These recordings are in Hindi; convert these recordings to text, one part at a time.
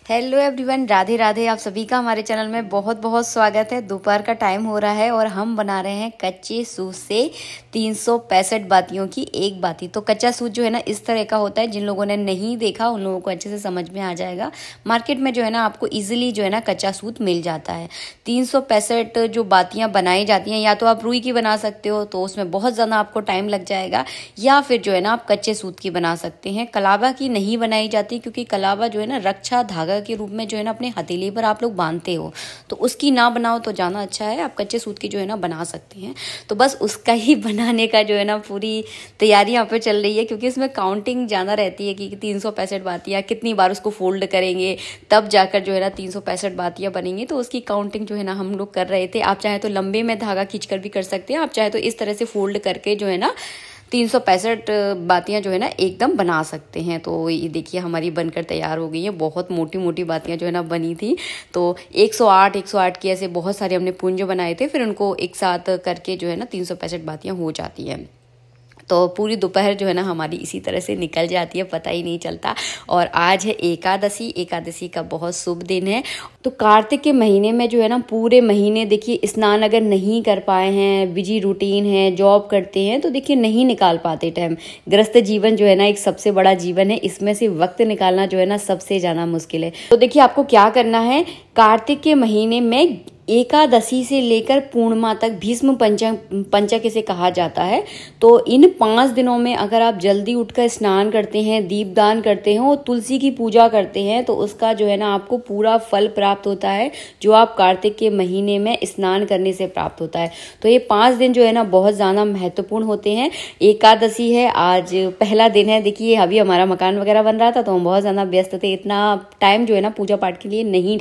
Hello everyone, Radhe Radhe. आप सभी का हमारे चैनल में बहुत बहुत स्वागत है। दोपहर का टाइम हो रहा है और हम बना रहे हैं कच्चे सूत से 365 बातियों की एक बाती। तो कच्चा सूत जो है ना इस तरह का होता है। जिन लोगों ने नहीं देखा उन लोगों को अच्छे से समझ में आ जाएगा। मार्केट में जो है ना आपको इजीली जो है ना कच्चा सूत मिल जाता है। 365 जो बातियां बनाई जाती हैं, या तो आप रुई की बना सकते हो तो उसमें बहुत ज़्यादा आपको टाइम लग जाएगा, या फिर जो है ना आप कच्चे सूत की बना सकते हैं। कलावा की नहीं बनाई जाती, क्योंकि कलावा जो है ना रक्षा धागा के रूप में जो है ना अपने हथेली पर आप लोग बांधते हो, तो उसकी ना बनाओ तो ज़्यादा अच्छा है। आप कच्चे सूत की जो है ना बना सकते हैं। तो बस उसका ही बनाने का जो है ना पूरी तैयारी यहाँ पे चल रही है, क्योंकि इसमें काउंटिंग ज़्यादा रहती है कि 365 बातियाँ कितनी बार उसको फोल्ड करेंगे तब जाकर जो है ना 365 बातियाँ बनेंगी। तो उसकी काउंटिंग जो है ना हम लोग कर रहे थे। आप चाहे तो लंबे में धागा खींचकर भी कर सकते हैं, आप चाहे तो इस तरह से फोल्ड करके जो है ना 365 बातियां जो है ना एकदम बना सकते हैं। तो ये देखिए हमारी बनकर तैयार हो गई है। बहुत मोटी मोटी बातियां जो है ना बनी थी। तो 108 की ऐसे बहुत सारे हमने पुंज बनाए थे, फिर उनको एक साथ करके जो है ना 365 बातियां हो जाती हैं। तो पूरी दोपहर जो है ना हमारी इसी तरह से निकल जाती है, पता ही नहीं चलता। और आज है एकादशी। एकादशी का बहुत शुभ दिन है। तो कार्तिक के महीने में जो है ना पूरे महीने देखिए स्नान अगर नहीं कर पाए हैं, बिजी रूटीन है, जॉब करते हैं, तो देखिए नहीं निकाल पाते टाइम। गृहस्थ जीवन जो है ना एक सबसे बड़ा जीवन है, इसमें से वक्त निकालना जो है ना सबसे ज़्यादा मुश्किल है। तो देखिए आपको क्या करना है, कार्तिक के महीने में एकादशी से लेकर पूर्णिमा तक भीष्म पंचक इसे कहा जाता है। तो इन 5 दिनों में अगर आप जल्दी उठकर स्नान करते हैं, दीपदान करते हैं और तुलसी की पूजा करते हैं, तो उसका जो है ना आपको पूरा फल प्राप्त होता है, जो आप कार्तिक के महीने में स्नान करने से प्राप्त होता है। तो ये 5 दिन जो है ना बहुत ज़्यादा महत्वपूर्ण होते हैं। एकादशी है, आज पहला दिन है। देखिए अभी हमारा मकान वगैरह बन रहा था तो हम बहुत ज़्यादा व्यस्त थे, इतना टाइम जो है ना पूजा पाठ के लिए नहीं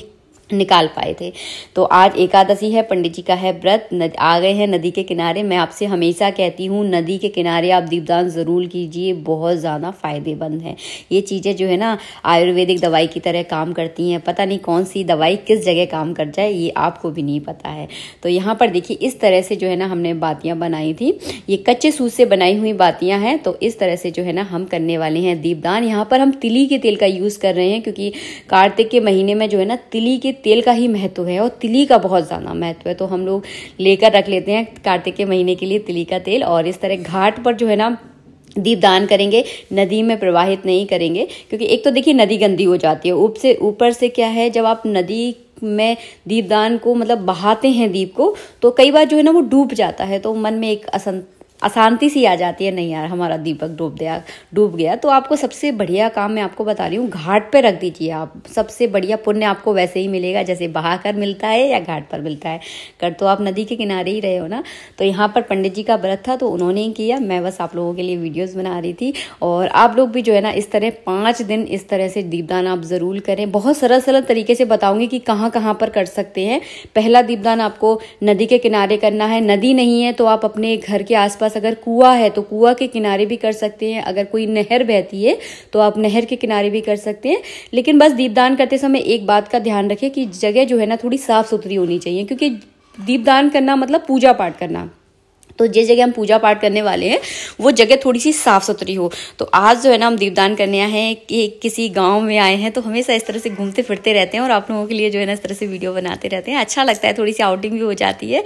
निकाल पाए थे। तो आज एकादशी है, पंडित जी का है व्रत। आ गए हैं नदी के किनारे। मैं आपसे हमेशा कहती हूँ नदी के किनारे आप दीपदान ज़रूर कीजिए, बहुत ज़्यादा फायदेमंद है। ये चीज़ें जो है ना आयुर्वेदिक दवाई की तरह काम करती हैं। पता नहीं कौन सी दवाई किस जगह काम कर जाए, ये आपको भी नहीं पता है। तो यहाँ पर देखिए इस तरह से जो है ना हमने बातियाँ बनाई थी। ये कच्चे सूत से बनाई हुई बातियाँ हैं। तो इस तरह से जो है ना हम करने वाले हैं दीपदान। यहाँ पर हम तिली के तेल का यूज़ कर रहे हैं, क्योंकि कार्तिक के महीने में जो है ना तिली के तेल का ही महत्व है और तिली का बहुत ज़्यादा महत्व है। तो हम लोग लेकर रख लेते हैं कार्तिक के महीने के लिए तिली का तेल। और इस तरह घाट पर जो है ना दीपदान करेंगे, नदी में प्रवाहित नहीं करेंगे, क्योंकि एक तो देखिए नदी गंदी हो जाती है। ऊपर से क्या है, जब आप नदी में दीपदान को मतलब बहाते हैं दीप को, तो कई बार जो है ना वो डूब जाता है, तो मन में एक अशांति सी आ जाती है, नहीं यार हमारा दीपक डूब गया। तो आपको सबसे बढ़िया काम मैं आपको बता रही हूँ, घाट पे रख दीजिए आप। सबसे बढ़िया पुण्य आपको वैसे ही मिलेगा जैसे बहा कर मिलता है या घाट पर मिलता है। कर तो आप नदी के किनारे ही रहे हो ना। तो यहाँ पर पंडित जी का व्रत था तो उन्होंने ही किया, मैं बस आप लोगों के लिए वीडियोज़ बना रही थी। और आप लोग भी जो है ना इस तरह 5 दिन इस तरह से दीपदान आप ज़रूर करें। बहुत सरल सरल तरीके से बताऊंगी कि कहाँ कहाँ पर कर सकते हैं। पहला दीपदान आपको नदी के किनारे करना है। नदी नहीं है तो आप अपने घर के आसपास अगर कुआं है तो कुआं के किनारे भी कर सकते हैं। अगर कोई नहर बहती है तो आप नहर के किनारे भी कर सकते हैं। लेकिन बस दीपदान करते समय एक बात का ध्यान रखें कि जगह जो है ना थोड़ी साफ सुथरी होनी चाहिए, क्योंकि दीपदान करना मतलब पूजा पाठ करना। तो जिस जगह हम पूजा पाठ करने वाले हैं वो जगह थोड़ी सी साफ सुथरी हो। तो आज जो है ना हम दीपदान करने आए हैं कि किसी गांव में आए हैं, तो हमेशा इस तरह से घूमते फिरते रहते हैं और आप लोगों के लिए जो है ना इस तरह से वीडियो बनाते रहते हैं। अच्छा लगता है, थोड़ी सी आउटिंग भी हो जाती है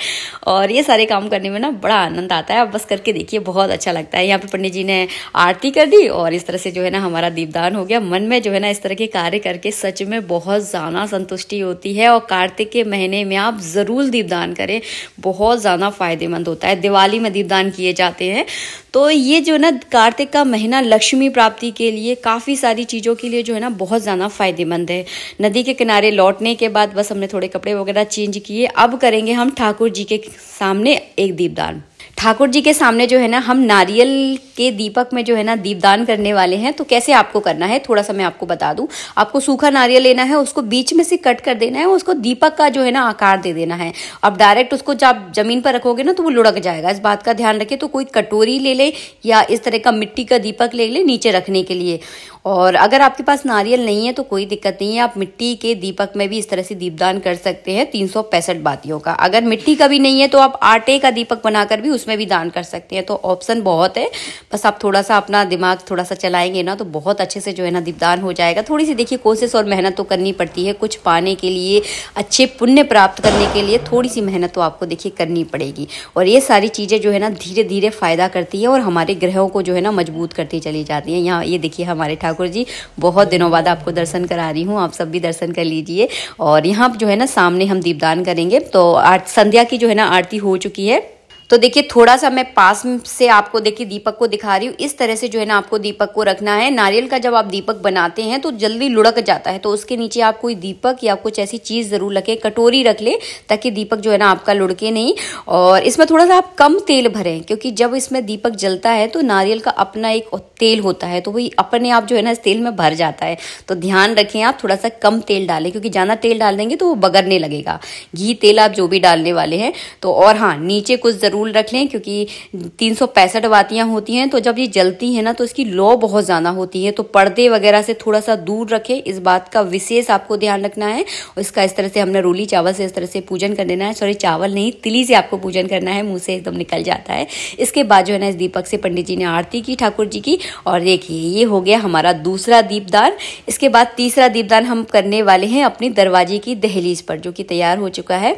और ये सारे काम करने में ना बड़ा आनंद आता है। आप बस करके देखिए, बहुत अच्छा लगता है। यहाँ पे पंडित जी ने आरती कर दी और इस तरह से जो है ना हमारा दीपदान हो गया। मन में जो है ना इस तरह के कार्य करके सच में बहुत ज़्यादा संतुष्टि होती है। और कार्तिक के महीने में आप ज़रूर दीपदान करें, बहुत ज़्यादा फायदेमंद होता है। दिवाली में दीपदान किए जाते हैं। तो ये जो ना कार्तिक का महीना लक्ष्मी प्राप्ति के लिए, काफ़ी सारी चीज़ों के लिए जो है ना बहुत ज़्यादा फायदेमंद है। नदी के किनारे लौटने के बाद बस हमने थोड़े कपड़े वगैरह चेंज किए। अब करेंगे हम ठाकुर जी के सामने एक दीपदान। ठाकुर जी के सामने जो है ना हम नारियल के दीपक में जो है ना दीपदान करने वाले हैं। तो कैसे आपको करना है थोड़ा सा मैं आपको बता दूं। आपको सूखा नारियल लेना है, उसको बीच में से कट कर देना है, उसको दीपक का जो है ना आकार दे देना है। अब डायरेक्ट उसको जब जमीन पर रखोगे ना तो वो लुढ़क जाएगा, इस बात का ध्यान रखिए। तो कोई कटोरी ले ले या इस तरह का मिट्टी का दीपक ले ले नीचे रखने के लिए। और अगर आपके पास नारियल नहीं है तो कोई दिक्कत नहीं है, आप मिट्टी के दीपक में भी इस तरह से दीपदान कर सकते हैं 365 बातियों का। अगर मिट्टी का भी नहीं है तो आप आटे का दीपक बनाकर भी उसमें भी दान कर सकते हैं। तो ऑप्शन बहुत है, बस आप थोड़ा सा अपना दिमाग थोड़ा सा चलाएंगे ना तो बहुत अच्छे से जो है ना दीपदान हो जाएगा। थोड़ी सी देखिए कोशिश और मेहनत तो करनी पड़ती है, कुछ पाने के लिए, अच्छे पुण्य प्राप्त करने के लिए थोड़ी सी मेहनत तो आपको देखिए करनी पड़ेगी। और ये सारी चीज़ें जो है ना धीरे धीरे फायदा करती है और हमारे ग्रहों को जो है ना मजबूत करती चली जाती है। यहाँ ये देखिए हमारे ठाकुर जी, बहुत दिनों बाद आपको दर्शन करा रही हूँ, आप सब भी दर्शन कर लीजिए। और यहाँ जो है ना सामने हम दीपदान करेंगे। तो संध्या की जो है ना आरती हो चुकी है। तो देखिए थोड़ा सा मैं पास से आपको देखिए दीपक को दिखा रही हूँ। इस तरह से जो है ना आपको दीपक को रखना है। नारियल का जब आप दीपक बनाते हैं तो जल्दी लुढ़क जाता है, तो उसके नीचे आप कोई दीपक या कुछ ऐसी चीज जरूर रखें, कटोरी रख ले ताकि दीपक जो है ना आपका लुढ़के नहीं। और इसमें थोड़ा सा आप कम तेल भरें, क्योंकि जब इसमें दीपक जलता है तो नारियल का अपना एक तेल होता है, तो वही अपने आप जो है ना इस तेल में भर जाता है। तो ध्यान रखें आप थोड़ा सा कम तेल डालें, क्योंकि ज्यादा तेल डाल देंगे तो वो बगरने लगेगा। घी तेल आप जो भी डालने वाले हैं तो। और हाँ, नीचे कुछ जरूर रख लें, क्योंकि 365 बातियां होती हैं तो जब ये जलती है ना तो इसकी लौ बहुत ज्यादा होती है, तो पर्दे वगैरह से थोड़ा सा दूर रखें। इस बात का विशेष आपको ध्यान रखना है। और इसका इस तरह से हमने रोली चावल से इस तरह से पूजन कर देना है। सॉरी, चावल नहीं, तिली से आपको पूजन करना है, मुंह से एकदम निकल जाता है। इसके बाद जो है ना इस दीपक से पंडित जी ने आरती की ठाकुर जी की। और देखिए ये हो गया हमारा दूसरा दीपदान। इसके बाद तीसरा दीपदान हम करने वाले हैं अपनी दरवाजे की दहलीज पर, जो कि तैयार हो चुका है।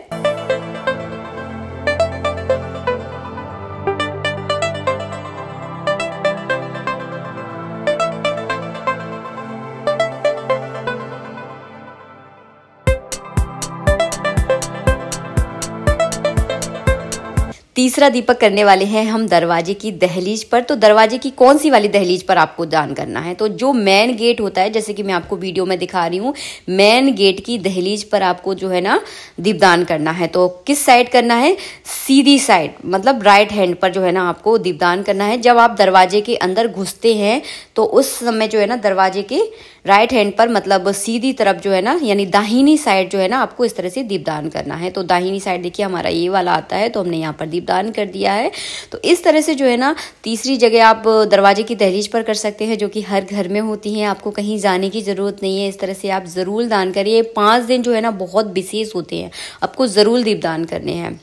तीसरा दीपक करने वाले हैं हम दरवाजे की दहलीज पर। तो दरवाजे की कौन सी वाली दहलीज पर आपको दान करना है? तो जो मेन गेट होता है, जैसे कि मैं आपको वीडियो में दिखा रही हूँ, मेन गेट की दहलीज पर आपको जो है ना दीपदान करना है। तो किस साइड करना है? सीधी साइड, मतलब राइट हैंड पर जो है ना आपको दीपदान करना है। जब आप दरवाजे के अंदर घुसते हैं तो उस समय जो है ना दरवाजे के राइट हैंड पर, मतलब सीधी तरफ जो है ना, यानी दाहिनी साइड जो है ना आपको इस तरह से दीपदान करना है। तो दाहिनी साइड देखिए हमारा ये वाला आता है, तो हमने यहाँ पर दीपदान कर दिया है। तो इस तरह से जो है ना तीसरी जगह आप दरवाजे की दहलीज पर कर सकते हैं, जो कि हर घर में होती हैं, आपको कहीं जाने की जरूरत नहीं है। इस तरह से आप जरूर दान करिए। 5 दिन जो है ना बहुत विशेष होते हैं, आपको जरूर दीपदान करने हैं।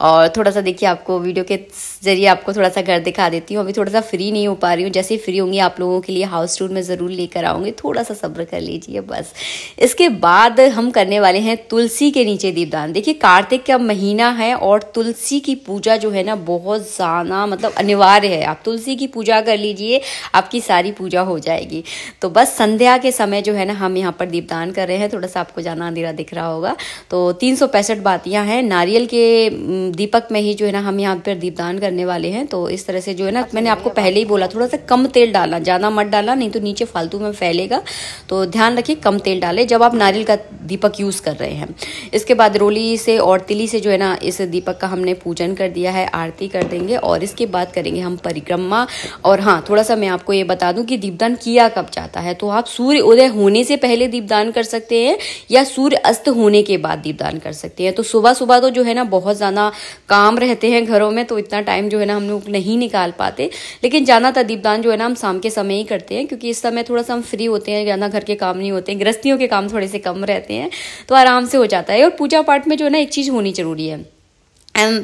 और थोड़ा सा देखिए आपको वीडियो के जरिए आपको थोड़ा सा घर दिखा देती हूँ। अभी थोड़ा सा फ्री नहीं हो पा रही हूँ, जैसे फ्री होंगी आप लोगों के लिए हाउस टूर में ज़रूर लेकर आऊँगी, थोड़ा सा सब्र कर लीजिए बस। इसके बाद हम करने वाले हैं तुलसी के नीचे दीपदान। देखिए कार्तिक का महीना है और तुलसी की पूजा जो है ना बहुत ज़्यादा मतलब अनिवार्य है। आप तुलसी की पूजा कर लीजिए, आपकी सारी पूजा हो जाएगी। तो बस संध्या के समय जो है ना हम यहाँ पर दीपदान कर रहे हैं। थोड़ा सा आपको जाना अंधेरा दिख रहा होगा। तो 365 बातियाँ हैं, नारियल के दीपक में ही जो है ना हम यहाँ पर दीपदान करने वाले हैं। तो इस तरह से जो है ना, मैंने आपको पहले ही बोला थोड़ा सा कम तेल डालना, ज़्यादा मत डालना, नहीं तो नीचे फालतू में फैलेगा। तो ध्यान रखिए कम तेल डालें जब आप नारियल का दीपक यूज़ कर रहे हैं। इसके बाद रोली से और तिली से जो है ना इस दीपक का हमने पूजन कर दिया है, आरती कर देंगे और इसके बाद करेंगे हम परिक्रमा। और हाँ, थोड़ा सा मैं आपको ये बता दूं कि दीपदान किया कब जाता है। तो आप सूर्य उदय होने से पहले दीपदान कर सकते हैं या सूर्य अस्त होने के बाद दीपदान कर सकते हैं। तो सुबह सुबह तो जो है ना बहुत ज़्यादा काम रहते हैं घरों में, तो इतना टाइम जो है ना हम लोग नहीं निकाल पाते। लेकिन ज़्यादातर दीपदान जो है ना हम शाम के समय ही करते हैं, क्योंकि इस समय थोड़ा सा हम फ्री होते हैं, ज़्यादा घर के काम नहीं होते हैं, गृहस्थियों के काम थोड़े से कम रहते हैं, तो आराम से हो जाता है। और पूजा पाठ में जो है ना एक चीज़ होनी जरूरी है,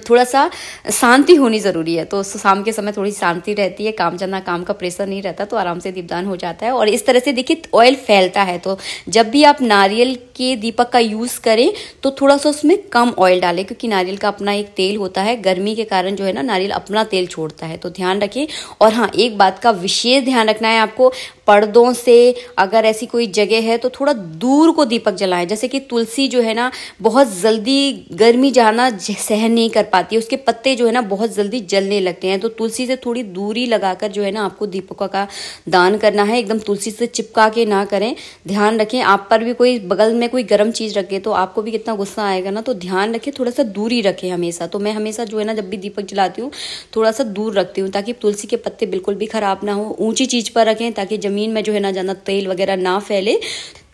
थोड़ा सा शांति होनी ज़रूरी है। तो शाम के समय थोड़ी शांति रहती है, काम ज़्यादा काम का प्रेशर नहीं रहता, तो आराम से दीपदान हो जाता है। और इस तरह से देखिए ऑयल फैलता है, तो जब भी आप नारियल के दीपक का यूज़ करें तो थोड़ा सा उसमें कम ऑयल डालें, क्योंकि नारियल का अपना एक तेल होता है, गर्मी के कारण जो है ना नारियल अपना तेल छोड़ता है, तो ध्यान रखें। और हाँ, एक बात का विशेष ध्यान रखना है आपको, पर्दों से अगर ऐसी कोई जगह है तो थोड़ा दूर को दीपक जलाएं। जैसे कि तुलसी जो है ना बहुत जल्दी गर्मी जाना सहन नहीं कर पाती है, उसके पत्ते जो है ना बहुत जल्दी जलने लगते हैं। तो तुलसी से थोड़ी दूरी लगाकर जो है ना आपको दीपकों का दान करना है, एकदम तुलसी से चिपका के ना करें। ध्यान रखें, आप पर भी कोई बगल में कोई गर्म चीज रखे तो आपको भी कितना गुस्सा आएगा ना, तो ध्यान रखें, थोड़ा सा दूरी रखें हमेशा। तो मैं हमेशा जो है ना जब भी दीपक जलाती हूँ थोड़ा सा दूर रखती हूँ, ताकि तुलसी के पत्ते बिल्कुल भी खराब ना हो। ऊंची चीज पर रखें ताकि जमीन में जो है ना ज्यादा तेल वगैरह ना फैले।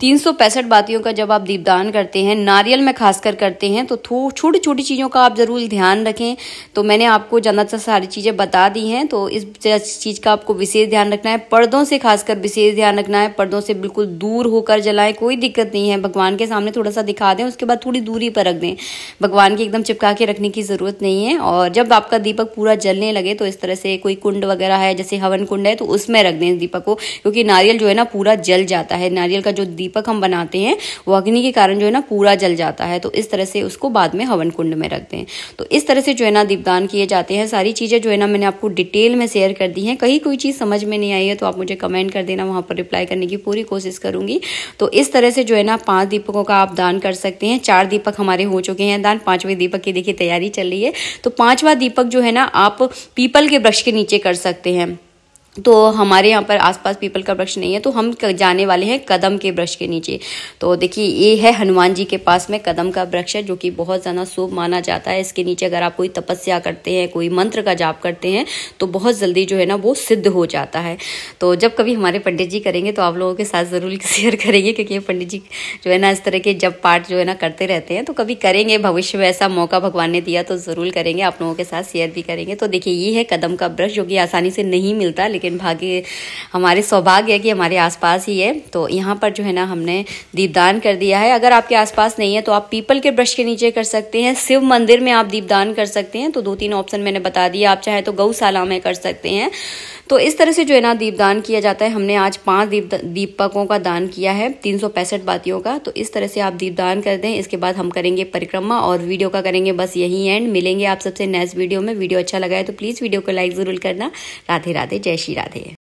365 बातियों का जब आप दीपदान करते हैं, नारियल में खासकर करते हैं, तो छोटी छोटी चीज़ों का आप ज़रूर ध्यान रखें। तो मैंने आपको ज़्यादातर सारी चीज़ें बता दी हैं, तो इस चीज़ का आपको विशेष ध्यान रखना है। पर्दों से खासकर विशेष ध्यान रखना है, पर्दों से बिल्कुल दूर होकर जलाएं, कोई दिक्कत नहीं है। भगवान के सामने थोड़ा सा दिखा दें, उसके बाद थोड़ी दूरी पर रख दें। भगवान की एकदम चिपका के रखने की ज़रूरत नहीं है। और जब आपका दीपक पूरा जलने लगे तो इस तरह से कोई कुंड वगैरह है, जैसे हवन कुंड है, तो उसमें रख दें इस दीपक को, क्योंकि नारियल जो है ना पूरा जल जाता है। नारियल का जो दीपक हम बनाते हैं वो अग्नि के कारण जो है ना पूरा जल जाता है, तो इस तरह से उसको बाद में हवन कुंड में रख दें। तो इस तरह से जो है ना दीपदान किए जाते हैं। सारी चीज़ें जो है ना मैंने आपको डिटेल में शेयर कर दी हैं। कहीं कोई चीज़ समझ में नहीं आई है तो आप मुझे कमेंट कर देना, वहाँ पर रिप्लाई करने की पूरी कोशिश करूंगी। तो इस तरह से जो है ना 5 दीपकों का आप दान कर सकते हैं। 4 दीपक हमारे हो चुके हैं दान, 5वें दीपक की देखिए तैयारी चल रही है। तो 5वां दीपक जो है ना आप पीपल के वृक्ष के नीचे कर सकते हैं। तो हमारे यहाँ पर आसपास पीपल का वृक्ष नहीं है, तो हम जाने वाले हैं कदम के वृक्ष के नीचे। तो देखिए ये है हनुमान जी के पास में कदम का वृक्ष है, जो कि बहुत ज़्यादा शुभ माना जाता है। इसके नीचे अगर आप कोई तपस्या करते हैं, कोई मंत्र का जाप करते हैं, तो बहुत जल्दी जो है ना वो सिद्ध हो जाता है। तो जब कभी हमारे पंडित जी करेंगे तो आप लोगों के साथ ज़रूर शेयर करेंगे, क्योंकि पंडित जी जो है ना इस तरह के जब पाठ जो है ना करते रहते हैं, तो कभी करेंगे भविष्य में, ऐसा मौका भगवान ने दिया तो ज़रूर करेंगे, आप लोगों के साथ शेयर भी करेंगे। तो देखिए ये है कदम का वृक्ष, जो कि आसानी से नहीं मिलता, लेकिन भाग्य हमारे सौभाग्य है कि हमारे आसपास ही है। तो यहाँ पर जो है ना हमने दीपदान कर दिया है। अगर आपके आसपास नहीं है तो आप पीपल के वृक्ष के नीचे कर सकते हैं, शिव मंदिर में आप दीपदान कर सकते हैं। तो 2-3 ऑप्शन मैंने बता दिया। आप चाहे तो गौशाला में कर सकते हैं। तो इस तरह से जो है ना दीपदान किया जाता है। हमने आज 5 दीपकों का दान किया है, 365 बातियों का। तो इस तरह से आप दीपदान कर दें। इसके बाद हम करेंगे परिक्रमा और वीडियो का करेंगे बस यही एंड। मिलेंगे आप सबसे नेक्स्ट वीडियो में। वीडियो अच्छा लगा है तो प्लीज़ वीडियो को लाइक ज़रूर करना। राधे राधे, जय श्री राधे।